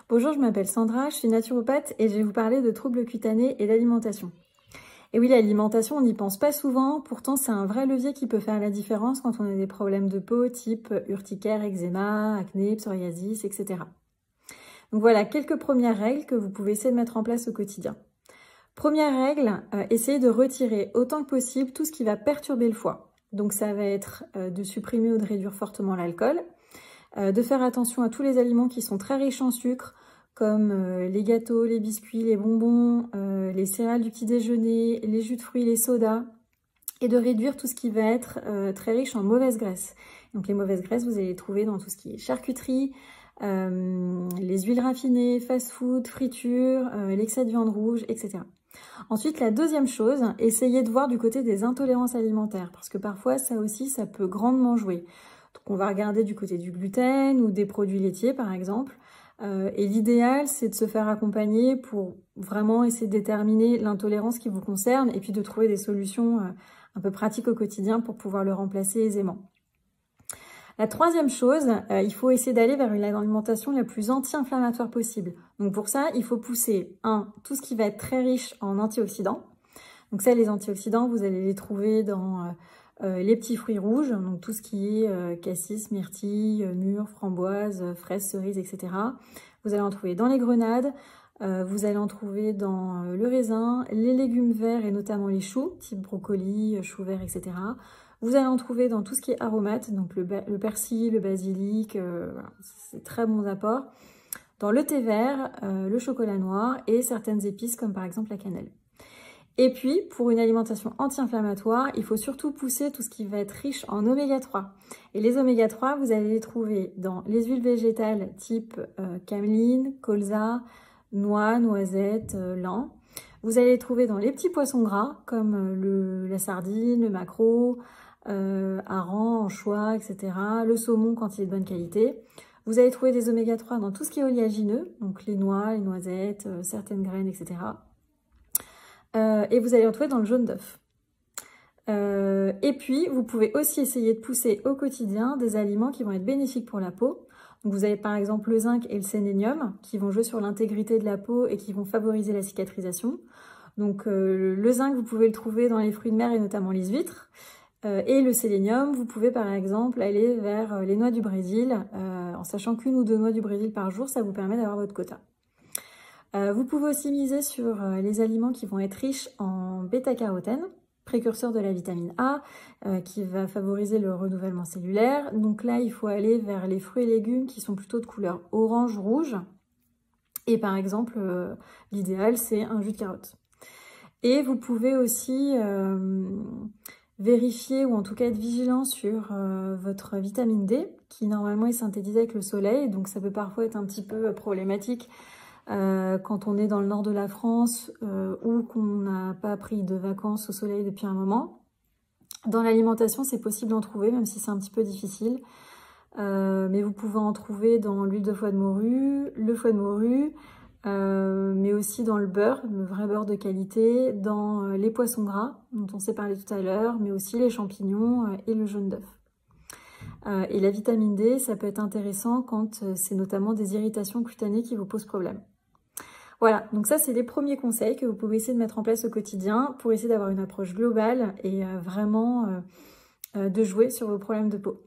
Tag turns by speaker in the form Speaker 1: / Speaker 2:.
Speaker 1: Bonjour, je m'appelle Sandra, je suis naturopathe et je vais vous parler de troubles cutanés et d'alimentation. Et oui, l'alimentation, on n'y pense pas souvent, pourtant c'est un vrai levier qui peut faire la différence quand on a des problèmes de peau type urticaire, eczéma, acné, psoriasis, etc. Donc voilà, quelques premières règles que vous pouvez essayer de mettre en place au quotidien. Première règle, essayez de retirer autant que possible tout ce qui va perturber le foie. Donc ça va être de supprimer ou de réduire fortement l'alcool, de faire attention à tous les aliments qui sont très riches en sucre, comme les gâteaux, les biscuits, les bonbons, les céréales du petit déjeuner, les jus de fruits, les sodas, et de réduire tout ce qui va être très riche en mauvaises graisses. Donc les mauvaises graisses, vous allez les trouver dans tout ce qui est charcuterie, les huiles raffinées, fast-food, friture, l'excès de viande rouge, etc. Ensuite, la deuxième chose, essayez de voir du côté des intolérances alimentaires, parce que parfois, ça aussi, ça peut grandement jouer. Donc on va regarder du côté du gluten ou des produits laitiers, par exemple. Et l'idéal, c'est de se faire accompagner pour vraiment essayer de déterminer l'intolérance qui vous concerne et puis de trouver des solutions un peu pratiques au quotidien pour pouvoir le remplacer aisément. La troisième chose, il faut essayer d'aller vers une alimentation la plus anti-inflammatoire possible. Donc pour ça, il faut pousser, tout ce qui va être très riche en antioxydants. Donc ça, les antioxydants, vous allez les trouver dans les petits fruits rouges, donc tout ce qui est cassis, myrtille, mûre, framboise, fraises, cerises, etc. Vous allez en trouver dans les grenades, vous allez en trouver dans le raisin, les légumes verts et notamment les choux, type brocoli, choux verts, etc. Vous allez en trouver dans tout ce qui est aromates, donc le persil, le basilic, voilà, c'est très bons apports. Dans le thé vert, le chocolat noir et certaines épices comme par exemple la cannelle. Et puis, pour une alimentation anti-inflammatoire, il faut surtout pousser tout ce qui va être riche en oméga 3. Et les oméga 3, vous allez les trouver dans les huiles végétales type cameline, colza, noix, noisettes, lin. Vous allez les trouver dans les petits poissons gras comme la sardine, le maquereau, hareng, anchois, etc. Le saumon quand il est de bonne qualité. Vous allez trouver des oméga 3 dans tout ce qui est oléagineux, donc les noix, les noisettes, certaines graines, etc. Et vous allez en trouver dans le jaune d'œuf. Et puis, vous pouvez aussi essayer de pousser au quotidien des aliments qui vont être bénéfiques pour la peau. Donc, vous avez par exemple le zinc et le sélénium qui vont jouer sur l'intégrité de la peau et qui vont favoriser la cicatrisation. Donc, le zinc, vous pouvez le trouver dans les fruits de mer et notamment les huîtres. Et le sélénium, vous pouvez par exemple aller vers les noix du Brésil, en sachant qu'une ou deux noix du Brésil par jour, ça vous permet d'avoir votre quota. Vous pouvez aussi miser sur les aliments qui vont être riches en bêta-carotène, précurseur de la vitamine A, qui va favoriser le renouvellement cellulaire. Donc là, il faut aller vers les fruits et légumes qui sont plutôt de couleur orange-rouge. Et par exemple, l'idéal, c'est un jus de carotte. Et vous pouvez aussi vérifier ou en tout cas être vigilant sur votre vitamine D, qui normalement est synthétisée avec le soleil. Donc ça peut parfois être un petit peu problématique quand on est dans le nord de la France ou qu'on n'a pas pris de vacances au soleil depuis un moment. Dans l'alimentation, c'est possible d'en trouver, même si c'est un petit peu difficile. Mais vous pouvez en trouver dans l'huile de foie de morue, le foie de morue, mais aussi dans le beurre, le vrai beurre de qualité, dans les poissons gras, dont on s'est parlé tout à l'heure, mais aussi les champignons et le jaune d'œuf. Et la vitamine D, ça peut être intéressant quand c'est notamment des irritations cutanées qui vous posent problème. Voilà, donc ça c'est les premiers conseils que vous pouvez essayer de mettre en place au quotidien pour essayer d'avoir une approche globale et vraiment de jouer sur vos problèmes de peau.